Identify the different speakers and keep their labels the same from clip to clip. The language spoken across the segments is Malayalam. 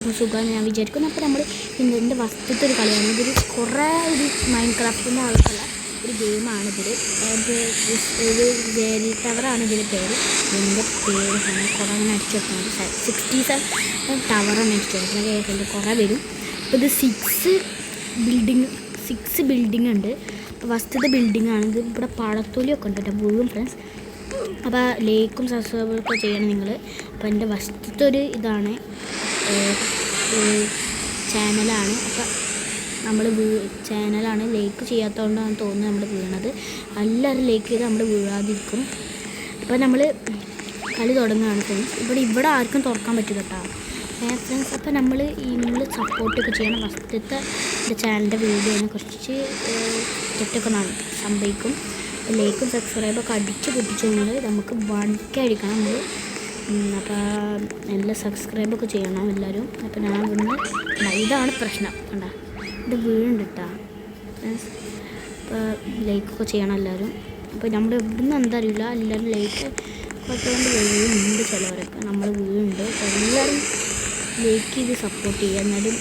Speaker 1: സുഖമാണ് ഞാൻ വിചാരിക്കുന്നു. അപ്പോൾ നമ്മൾ ഇതിൻ്റെ വസ്തുത്തെ ഒരു കളിയാണ്. ഇതൊരു കുറേ ഒരു മൈൻഡ് ക്രാഫ്റ്റിൻ്റെ ആൾക്കുള്ള ഒരു ഗെയിമാണ്. ഒരു വേരി ടവറാണ് ഇതിൻ്റെ പേര്. ഇതിൻ്റെ പേര് കുറേ അങ്ങനെ അടിച്ചു വെക്കുന്നത് 67 ടവറാണ് അടിച്ചു വെക്കുന്നത്. ഇതിൻ്റെ കുറേ വരും. അപ്പോൾ ഇത് 6 ബിൽഡിംഗ് ഉണ്ട്. അപ്പോൾ ഫസ്റ്റത്തെ ബിൽഡിംഗ് ആണ് ഇത്. ഇവിടെ പഴത്തൊലിയൊക്കെ ഉണ്ട് കേട്ടോ, വീഴും ഫ്രണ്ട്സ്. അപ്പോൾ ലൈക്കും സബ്സ്ക്രൈബൊക്കെ ചെയ്യണം നിങ്ങൾ. അപ്പോൾ എൻ്റെ ഫസ്റ്റത്തെ ഒരു ഇതാണ് ചാനലാണ്. അപ്പോൾ നമ്മൾ ചാനലാണ് ലൈക്ക് ചെയ്യാത്തതുകൊണ്ടാണ് തോന്നുന്നത് നമ്മൾ വീണത്. എല്ലാവരും ലൈക്ക് ചെയ്ത് നമ്മൾ വീഴാതിരിക്കും. അപ്പോൾ നമ്മൾ കളി തുടങ്ങുകയാണ് ഫ്രണ്ട്സ്. ഇവിടെ ആർക്കും തുറക്കാൻ പറ്റില്ല കേട്ടോ ഫ്രണ്ട്സ്. അപ്പോൾ നിങ്ങൾ സപ്പോർട്ടൊക്കെ ചെയ്യണം. ഫസ്റ്റത്തെ ചാനലിൻ്റെ വീഡിയോനെ കുറച്ച് തെറ്റൊക്കെ സംഭവിക്കും. ലൈക്കും സബ്സ്ക്രൈബൊക്കെ അടിച്ച് പൊട്ടിച്ചുകൊണ്ട് നമുക്ക് 1K അടിക്കണം നമ്മൾ. അപ്പോൾ നല്ല സബ്സ്ക്രൈബൊക്കെ ചെയ്യണം എല്ലാവരും. അപ്പോൾ ഞാൻ ഇതാണ് പ്രശ്നം കണ്ട, ഇത് വീഴുന്നുണ്ട് കേട്ടോ ഫ്രണ്ട്സ്. അപ്പോൾ ലൈക്കൊക്കെ ചെയ്യണം എല്ലാവരും. അപ്പോൾ നമ്മൾ ഇവിടുന്ന് എന്താ അറിയില്ല, എല്ലാവരും ലൈക്ക് പറ്റുകൊണ്ട് വീഴുന്നുണ്ട് ചിലവരൊക്കെ. നമ്മൾ വീഴുന്നുണ്ട്. അപ്പോൾ എല്ലാവരും ലൈക്ക് ചെയ്ത് സപ്പോർട്ട് ചെയ്യുക. എന്നാലും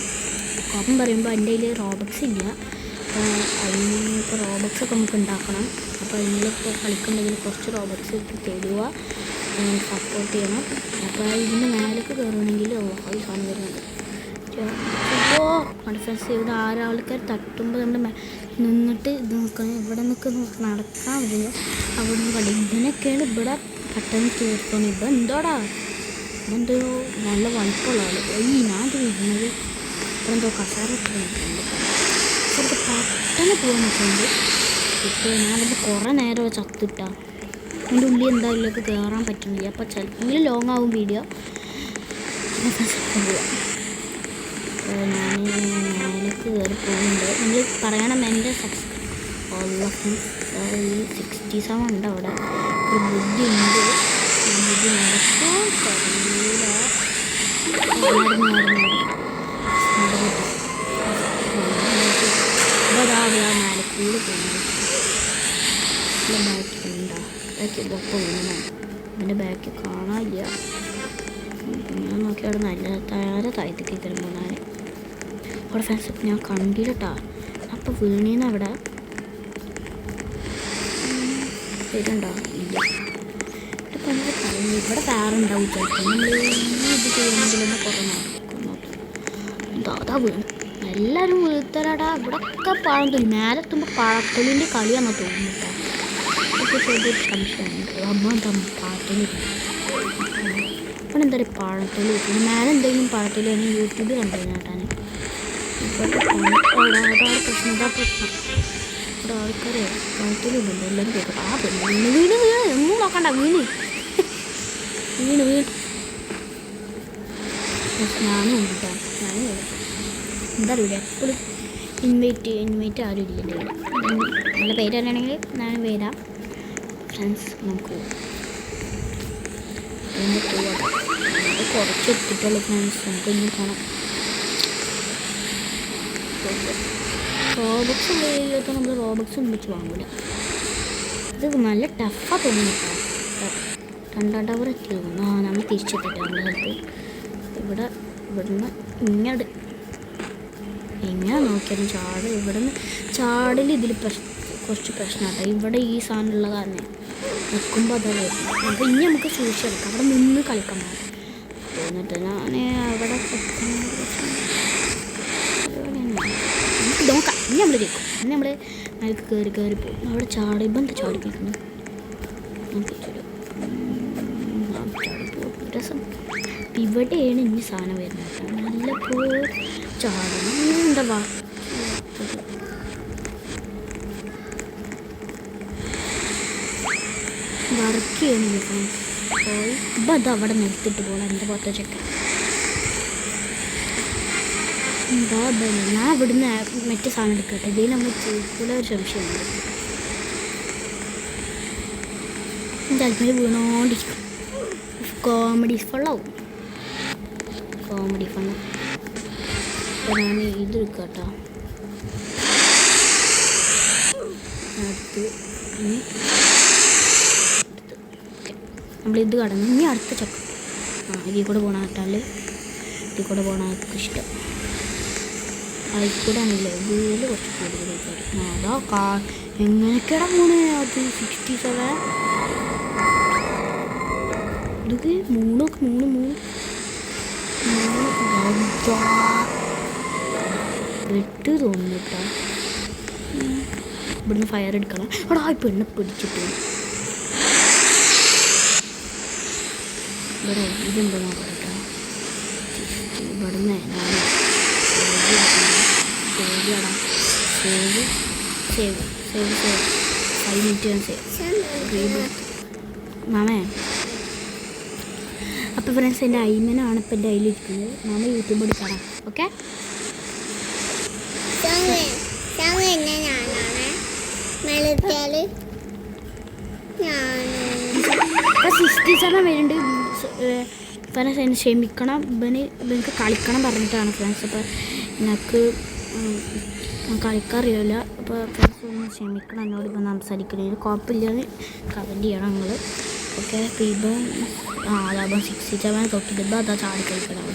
Speaker 1: കോപ്പം പറയുമ്പോൾ എൻ്റെ കയ്യിൽ റോബക്സ് ഇല്ല. അതിനിപ്പോൾ റോബക്സൊക്കെ നമുക്ക് ഉണ്ടാക്കണം. അപ്പോൾ നിങ്ങളിപ്പോൾ കളിക്കുന്നുണ്ടെങ്കിൽ കുറച്ച് റോബക്സ് തരുക, സപ്പോർട്ട് ചെയ്യണം. അപ്പോൾ ഇതിൻ്റെ മേലേക്ക് കയറണമെങ്കിൽ ഈ സാധനം വരുന്നുണ്ട്. അപ്പോൾ ഫ്രണ്ട്സ് ഇവിടെ ആൾക്കാർ തട്ടുമ്പോൾ നമ്മൾ നിന്നിട്ട് ഇത് നോക്കണം. ഇവിടെ നിന്നൊക്കെ നടക്കാൻ പറ്റില്ല. അവിടെ നിന്ന് കളി ഇതിനൊക്കെയാണ് ഇവിടെ പെട്ടെന്ന് തീർക്കണം. ഇവിടെ എന്തോടാ ഇതെന്തോ നല്ല വലുപ്പമുള്ള ആൾ ഞാനത് വരുന്നത്. ഇവിടെ എന്തോ കസാര ഇട്ടിട്ടുണ്ട്. ചിലപ്പോൾ പെട്ടെന്ന് പോകാൻ പറ്റുന്നുണ്ട്. ഇപ്പോൾ ഞാനത് കുറേ നേരം ചത്തിട്ടാ അതിൻ്റെ ഉള്ളിൽ എന്തായാലും കയറാൻ പറ്റുന്നില്ല. അപ്പോൾ ചിലപ്പോൾ ലോങ് ആവും വീഡിയോ. പോവാം. ഞാൻ മേലേക്ക് കയറി പോകുന്നുണ്ട്. നിങ്ങൾ പറയണം എൻ്റെ ഈ 67 ഉണ്ട് അവിടെ. ഒരു ബുദ്ധിയുണ്ട്. ബുദ്ധി നടക്കാൻ കഴിയില്ല. മേലക്കൂടെ പോകുന്നത് ബാക്കിലുണ്ടോ? ബാക്കി ഇതൊക്കെ വീണതാണ്. അതിൻ്റെ ബാക്ക് കാണാനില്ല. ഞാൻ നോക്കി അവിടെ നല്ല താഴത്തേക്ക് തരുമ്പോൾ അവിടെ ഫ്രണ്ട്സ് ഞാൻ കണ്ടില്ല കേട്ടോ. അപ്പോൾ വീണീന്ന് അവിടെ വരുന്നുണ്ടോ? ഇല്ല. ഇപ്പം എനിക്ക് പറഞ്ഞു ഇവിടെ വേറുണ്ടാവും ചിലപ്പോൾ. നമ്മൾ ഇത് ചെയ്യണമെങ്കിലൊന്ന് കുറേ നടക്കും. അതാ വീണ് എല്ലാവരും വീഴ്ത്തലാടാ. ഇവിടെയൊക്കെ പഴത്തൊലി മേലെത്തുമ്പോൾ പഴത്തൊലിൻ്റെ കളിയാണെന്ന് തോന്നുന്നു കേട്ടോ. ഒക്കെ ചെറിയൊരു സംശയമുണ്ട്. അമ്മ എന്താ പഴത്തൊലി ഇവിടെ എന്താ പറയുക പഴത്തൊലി കിട്ടും. മേലെ എന്തെങ്കിലും പഴത്തൊലി ആണെങ്കിൽ യൂട്യൂബിൽ കണ്ടുകഴിഞ്ഞാൽ കേട്ടാൻ ഇപ്പോഴത്തെ അതാണ് പ്രശ്നം. ഇതാ പ്രശ്നം. ഇവിടെ ആൾക്കാരെ പഴത്തൊലി ഉണ്ടല്ലോ എല്ലാവരും കേൾക്കട്ടെ. ആ വീണ് ഒന്നും നോക്കണ്ട. വീണ് ഞാനും ഉണ്ട് കേട്ടോ. ഞാനും എന്താ അറിയില്ല എപ്പോഴും ഇൻവൈറ്റ് ആരും ഇല്ല എൻ്റെ ഇവിടെ. നല്ല പേര് തന്നെയാണെങ്കിൽ ഞാൻ വരാം ഫ്രണ്ട്സ്. നമുക്ക് കുറച്ച് എത്തിയിട്ടുള്ളൂ ഫ്രണ്ട്സ്. നമുക്ക് ഇനി കാണാം. റോബക്സ് ഉപയോഗിക്കാത്ത നമ്മൾ റോബക്സ് ഒന്നും വെച്ച് വാങ്ങില്ല. ഇത് നല്ല ടഫാണ് തോന്നുന്നു കേട്ടോ. 2ാം ടവർ എത്തി തോന്നുന്നു. നമ്മൾ തിരിച്ചെത്തിട്ട് നമ്മുടെ സ്ഥലത്ത് ഇവിടുന്ന് ഇങ്ങനെ നോക്കിയാലും ഇവിടുന്ന് ചാടൽ ഇതിൽ കുറച്ച് പ്രശ്നമാട്ടോ. ഇവിടെ ഈ സാധനമുള്ള കാരണം നിൽക്കുമ്പോൾ അതാ വരുന്നത്. അപ്പോൾ ഇനി നമുക്ക് സൂക്ഷിച്ചെടുക്കാം. അവിടെ നിന്ന് കളിക്കാൻ പാടില്ല. എന്നിട്ട് ഞാൻ അവിടെ നോക്കാം. ഇനി നമ്മൾ കേൾക്കും. ഇനി നമ്മൾ അതിലേക്ക് കയറി പോകും. അവിടെ ചാടുമ്പോൾ എന്താ ചാടിപ്പിക്കുന്നു ചാടിപ്പോ രസം. ഇവിടെയാണ് ഇനി സാധനം വരുന്നത്. നല്ലപ്പോൾ ചാടണം എന്താ വർക്ക് ചെയ്യണില്ല ഫ്രണ്ട്സ്. പോയി ഇപ്പം അത് അവിടെ നിർത്തിയിട്ട് പോകണം. എൻ്റെ പുറത്തെ ചെക്കൻ എന്താ ഞാൻ ഇവിടുന്ന് മറ്റേ സാധനം എടുക്കട്ടെ. ഇതിൽ നമ്മൾ ചെയ്യൂല ഒരു സംശയമുണ്ട്. ചിലപ്പോൾ വീണോണ്ടിരിക്കും. കോമഡി ഫള്ളാവും. കോമഡി ഫണ്ട്. അപ്പോൾ ഞാൻ ഇത് എടുക്കട്ടോ. അടുത്ത് നമ്മളിത് കടന്നു. ഇനി അടുത്ത ചക്ക ഇതിൽ കൂടെ പോകണം കേട്ടാൽ ഇതിൽ കൂടെ പോകണം എനിക്ക് ഇഷ്ടം. അതിൽക്കൂടെ ആണെങ്കിലേ വീല് കുറച്ച് കൂടുതൽ അതാ എങ്ങനെയൊക്കെയാണ് പോണേ. അത് 67 ഇതൊക്കെ 3 വെട്ട് തോന്നിട്ടാ. ഇവിടുന്ന് ഫയർ എടുക്കണം. അവിടെ ആ പെണ്ണെ പിടിച്ചിട്ട് ഇവിടെ ഇതെന്താ നോക്കട്ടോ. ഇവിടുന്ന് സേവ് 5 മിനിറ്റ് സേവ് മാമേ. അപ്പോൾ ഫ്രണ്ട്സ് എൻ്റെ അയ്മനാണ് ഇപ്പം എൻ്റെ കയ്യിലിരിക്കുന്നത്. മാമ യൂട്യൂബ് എടുക്കണം. ഓക്കെ 67 വരുന്നുണ്ട്. ഫ്രണ്ട്സ് എന്നെ ക്ഷമിക്കണം. ഇവനക്ക് കളിക്കണം പറഞ്ഞിട്ടാണ് ഫ്രണ്ട്സ്. അപ്പോൾ എനിക്ക് കളിക്കാറിയില്ല. അപ്പോൾ ഫ്രണ്ട്സ് ഒന്ന് ക്ഷമിക്കണം എന്നോട് ഇപ്പം സംസാരിക്കണേന്. കുഴപ്പമില്ലെന്ന് കമൻറ്റ് ചെയ്യണം നിങ്ങൾ. ഓക്കെ ഇപ്പം അതാകുമ്പോൾ 67 തൊട്ടിടുമ്പോൾ അതാ ചാടി കളിക്കണം.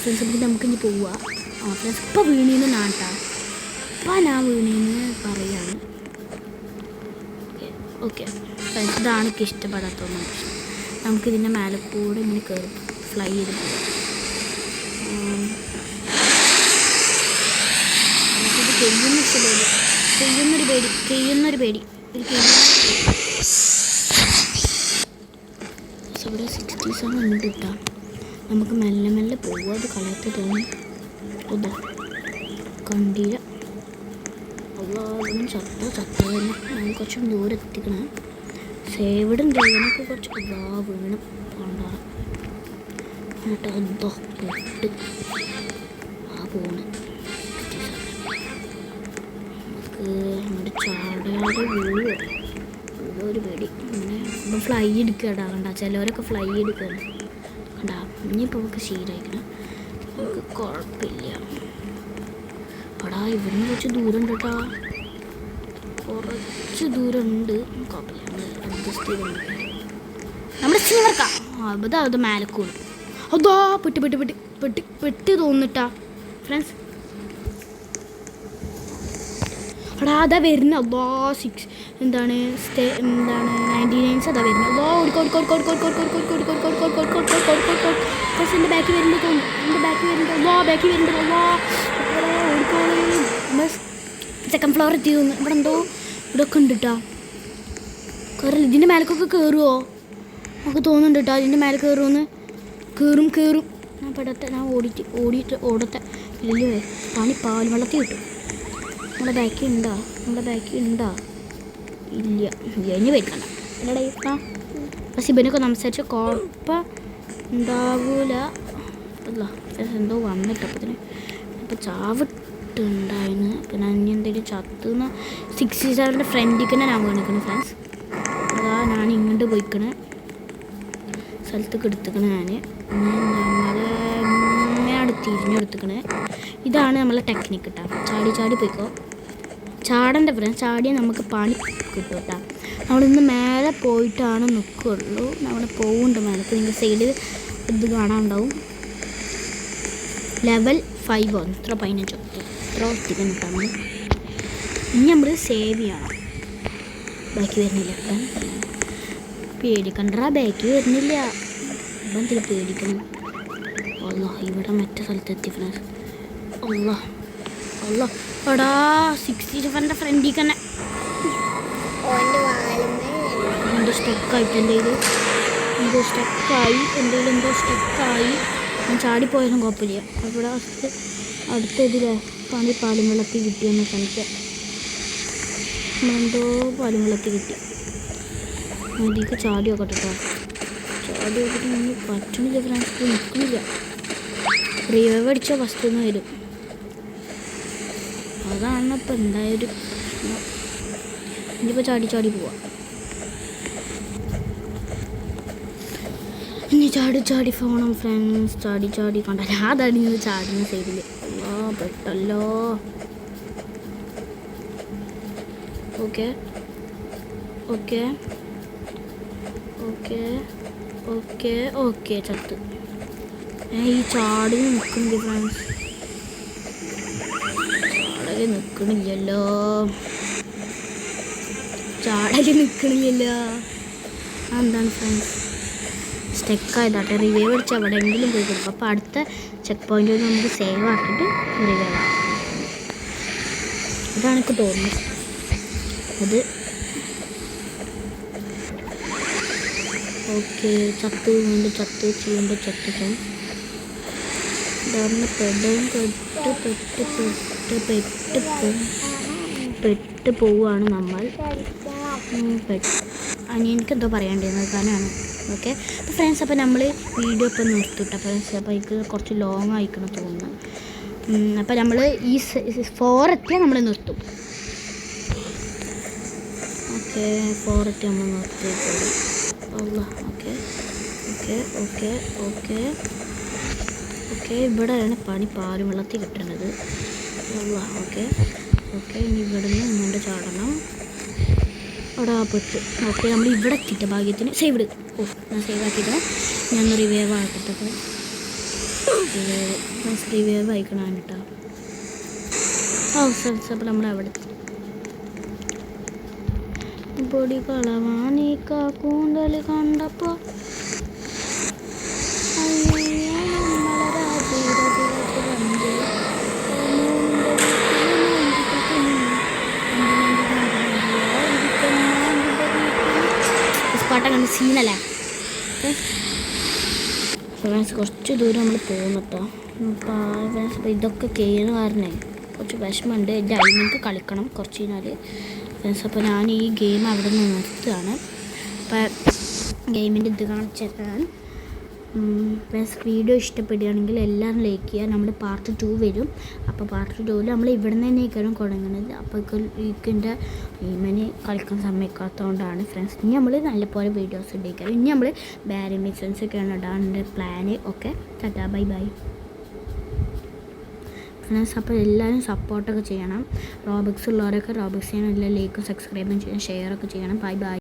Speaker 1: ഫ്രണ്ട്സ് നമുക്കിനി പോവുക. ഫ്രണ്ട്സ് ഇപ്പോൾ വീണീന്ന് നാട്ടാ. അപ്പോൾ ഞാൻ വീണീന്ന് പറയാണ്. ഓക്കെ ഫ്രണ്ട്സ് ഇതാണ് എനിക്ക് ഇഷ്ടപ്പെടാത്തത്. നമുക്കിതിൻ്റെ മേലെ കൂടെ ഇങ്ങനെ കയറി ഫ്ലൈ ചെയ്ത് പോകാം. ഇത് ചെയ്യുന്നൊരു പേടി ഇവിടെ 67 ഉണ്ട് കേട്ടോ. നമുക്ക് മെല്ലെ മെല്ലെ പോകുക. അത് കളയത്ത് തോന്നി. അതാ കണ്ടില്ല. അതൊന്നും ചത്ത തന്നെ. ഞാൻ കുറച്ചും ദൂരം എത്തിക്കണം. സേവിടും ദൈവനൊക്കെ കുറച്ച് വീണ് കൊണ്ടാണ് എന്നിട്ട് എന്തോ പെട്ട് പോണ്. നമുക്ക് അങ്ങോട്ട് ചാടാതെ വീഴുമോ ഒരു പേടി. അങ്ങനെ ഇപ്പം ഫ്ലൈ എടുക്കടാ. കണ്ട ചിലവരൊക്കെ ഫ്ലൈ എടുക്കണം. കണ്ടാ ഇനിയിപ്പോൾ നമുക്ക് ശീലമായിരിക്കണം. നമുക്ക് കുഴപ്പമില്ല. എടാ ഇവിടുന്ന് കുറച്ച് ദൂരം ഉണ്ട് കേട്ടോ. കുറച്ച് ദൂരം ഉണ്ട്. കുഴപ്പമില്ല അഡ്ജസ്റ്റ് ചെയ്ത് നമ്മുടെ സീവർക്കാ. അത് മേലക്കൂട്. അതാ പെട്ട് തോന്നിട്ടാ ഫ്രണ്ട്സ്. എടാ അതാ വരുന്നത്. അതാ 99 അതാ വരുന്നത്. അതാ എൻ്റെ ബാക്കി വരുന്നുണ്ട് തോന്നുന്നു. എൻ്റെ ബാക്കി വരുന്നുണ്ട്. ഓടിക്കോളൂ. സെക്കൻഡ് ഫ്ലോർ എത്തി തോന്നുന്നു. ഇവിടെ എന്തോ ഇവിടെയൊക്കെ ഉണ്ട് കേട്ടോ. കയറില്ല. ഇതിൻ്റെ മേലേക്കൊക്കെ കയറുമോ നമുക്ക് തോന്നുന്നുണ്ട് കേട്ടോ. അതിൻ്റെ മേലെ കയറുമെന്ന്. കയറും. ഞാൻ പെടത്തെ. ഞാൻ ഓടത്തെ വലിയ പാൽ വെള്ളത്തിൽ കിട്ടും. നമ്മുടെ ബാക്കി ഉണ്ടോ ഇല്ല. ഇനി വെക്കണ്ട അല്ലടാ. പക്ഷെ ഇവനൊക്കെ സംസാരിച്ച കുഴപ്പം ഉണ്ടാവൂല. അല്ല എന്തോ വന്നിട്ടപ്പത്തിന് അപ്പോൾ ചാവിട്ടുണ്ടായിരുന്നു. അപ്പം ഞാൻ ഇനി എന്തെങ്കിലും ചത്തുന്ന 67 ഫ്രണ്ടിൽ തന്നെ ഞാൻ വീണിക്കണേ ഫ്രണ്ട്സ്. അതാ ഞാൻ ഇങ്ങോട്ട് പോയിക്കണേ സ്ഥലത്തേക്ക് എടുത്തുക്കണേ. നമ്മളെ തിരിഞ്ഞെടുത്തുക്കണേ. ഇതാണ് നമ്മളെ ടെക്നിക്ക് കേട്ടോ. ചാടി പോയിക്കോ. ചാടൻ്റെ ഫ്രണ്ട്സ്. ചാടിയാൽ നമുക്ക് പണി കിട്ടും കേട്ടോ. നമ്മളിന്ന് മേലെ പോയിട്ടാണ് നിൽക്കുള്ളൂ. നമ്മൾ പോകുന്നുണ്ട് മേലെ. നിങ്ങൾ സൈഡിൽ ഇത് കാണാനുണ്ടാവും. ലെവൽ 5 ഇത്ര 15 ഇത്ര ഒത്തിരി കിട്ടാൻ. ഇനി നമ്മൾ സേവ് ചെയ്യണം. ബാക്കി വരുന്നില്ല. പേടിക്കണ്ട. ബാക്കി വരുന്നില്ല. ഇപ്പം എന്തിനാ പേടിക്കണം. അല്ല ഇവിടെ മറ്റേ സ്ഥലത്തെത്തി ഫ്രണ്ട്സ്. അല്ല എടാ 67 ഫ്രണ്ടിൽ തന്നെ എന്തോ സ്റ്റക്കായിട്ട് എന്തോ സ്റ്റക്കായി. ഞാൻ ചാടിപ്പോയാലും കുഴപ്പമില്ല. അവിടെ അടുത്തതിലെ പാലും വെള്ളത്തിൽ കിട്ടിയെന്ന് ശ്രമിക്കാം. എന്തോ പാലും വെള്ളത്തിൽ കിട്ടി. അതിലേക്ക് ചാടി നോക്കട്ടെ കേട്ടോ. ചാടി നോക്കിയിട്ട് നമ്മൾ പറ്റണില്ല ഫ്രണ്ട്സ്. നിൽക്കുന്നില്ല. റിവൈവ് അടിച്ച ഫസ്റ്റ് ഒന്ന് വരും. അതാണ് ഇപ്പം എന്തായൊരു ഇനിയിപ്പോൾ ചാടി പോവാം. ഇനി ചാടി പോകണം ഫ്രണ്ട്സ്. ചാടി കണ്ട അതാണ് ഇന്ന് ചാടുന്ന സൈഡിൽ. പെട്ടല്ലോ. ഓക്കെ ഓക്കെ ഓക്കെ ഓക്കെ ചത്ത്. ഈ ചാടി നിൽക്കുന്നുണ്ട് ഫ്രണ്ട്സ്. ചാടല് നിൽക്കണില്ലല്ലോ. എന്താണ് ഫ്രണ്ട്സ് സ്റ്റെക്കായതാട്ടെ. റിവൈവ് അടിച്ച് എവിടെയെങ്കിലും പോയി കൊടുക്കും. അപ്പോൾ അടുത്ത ചെക്ക് പോയിന്റിൽ നമുക്ക് സേവ് ആക്കിയിട്ട് റിവൈവ് ആവാം. അതാണ് എനിക്ക് തോന്നുന്നത്. അത് ഓക്കെ ചത്ത് വീണ്ടും ചത്ത് ചെയ്യുമ്പോൾ ചത്ത് പോകും. ഇതാകുന്ന പെട്ട് പോവുകയാണ് നമ്മൾ. എനിക്കെന്തോ പറയാണ്ടിരുന്നത് കാരണമാണ്. ഓക്കെ അപ്പോൾ ഫ്രണ്ട്സ്, അപ്പോൾ നമ്മൾ വീഡിയോ ഇപ്പോൾ നിർത്തിട്ട ഫ്രണ്ട്സ്. അപ്പോൾ എനിക്ക് കുറച്ച് ലോങ് ആയിക്കണം തോന്നുന്നു. അപ്പോൾ നമ്മൾ ഈ 4 എത്തിയാൽ നമ്മൾ നിർത്തും. ഓക്കെ 4 എത്തി നമ്മൾ നിർത്തിയിട്ടുള്ളൂ. Okay okay okay okay okay ഇവിടെയാണ് പാലും വെള്ളത്തിൽ കിട്ടുന്നത്. ഓക്കെ ഓക്കെ ഇനി ഇവിടെ നിന്ന് ഇങ്ങോട്ട് ചാടണം. അവിടെ പെട്ട്. ഓക്കെ നമ്മൾ ഇവിടെ എത്തിയിട്ട് ഭാഗ്യത്തിന് സേവ് ഇട്. ഞാൻ സേവ് ആക്കിയിട്ട് ഞാൻ റിവൈവ് ആക്കിയിട്ടൊക്കെ റിവൈവ് ആയിക്കണം കേട്ടോ. ഫ്രണ്ട്സ്, അപ്പോൾ നമ്മൾ അവിടെ പൊടി കളവാനീക്ക കൂന്തൽ കണ്ടപ്പോൾ പാട്ട കണ്ട് സീനല്ലേ. ഫ്രണ്ട്സ് കുറച്ച് ദൂരം നമ്മൾ പോകുന്നു കേട്ടോ. അപ്പോൾ ഇതൊക്കെ ചെയ്യുന്ന കാരണേ കുറച്ച് വിഷമമുണ്ട്. എൻ്റെ അയിലേക്ക് കളിക്കണം കുറച്ച് കഴിഞ്ഞാൽ ഫ്രണ്ട്സ്. അപ്പോൾ ഞാൻ ഈ ഗെയിം അവിടെ നിന്ന് നിർത്തുകയാണ്. അപ്പോൾ ഗെയിമിൻ്റെ ഇത് കാണിച്ചിട്ടാൻ ഫ്രണ്ട്സ്. വീഡിയോ ഇഷ്ടപ്പെടുകയാണെങ്കിൽ എല്ലാവരും ലൈക്ക് ചെയ്യുക. നമ്മൾ പാർട്ട് 2 വരും. അപ്പോൾ പാർട്ട് 2 നമ്മൾ ഇവിടെ നിന്ന് തന്നെയൊക്കെയാണ് തുടങ്ങുന്നത്. അപ്പോൾ ഇതിൻ്റെ ഗെയിമിന് കളിക്കാൻ സമ്മതിക്കാത്തതുകൊണ്ടാണ് ഫ്രണ്ട്സ്. ഇനി നമ്മൾ നല്ലപോലെ വീഡിയോസ് ഉണ്ടായിരിക്കാം. ഇനി നമ്മൾ ബാരി മിഷൻസ് ഒക്കെയാണ് ഇടാണ്ട് plan. Okay tata bye bye friends. അപ്പോൾ എല്ലാവരും സപ്പോർട്ടൊക്കെ ചെയ്യണം. റോബിക്സ് ഉള്ളവരൊക്കെ റോബിക്സ് ചെയ്യണം. എല്ലാ ലൈക്കും സബ്സ്ക്രൈബും ചെയ്യണം, ഷെയറൊക്കെ ചെയ്യണം. Bye bye.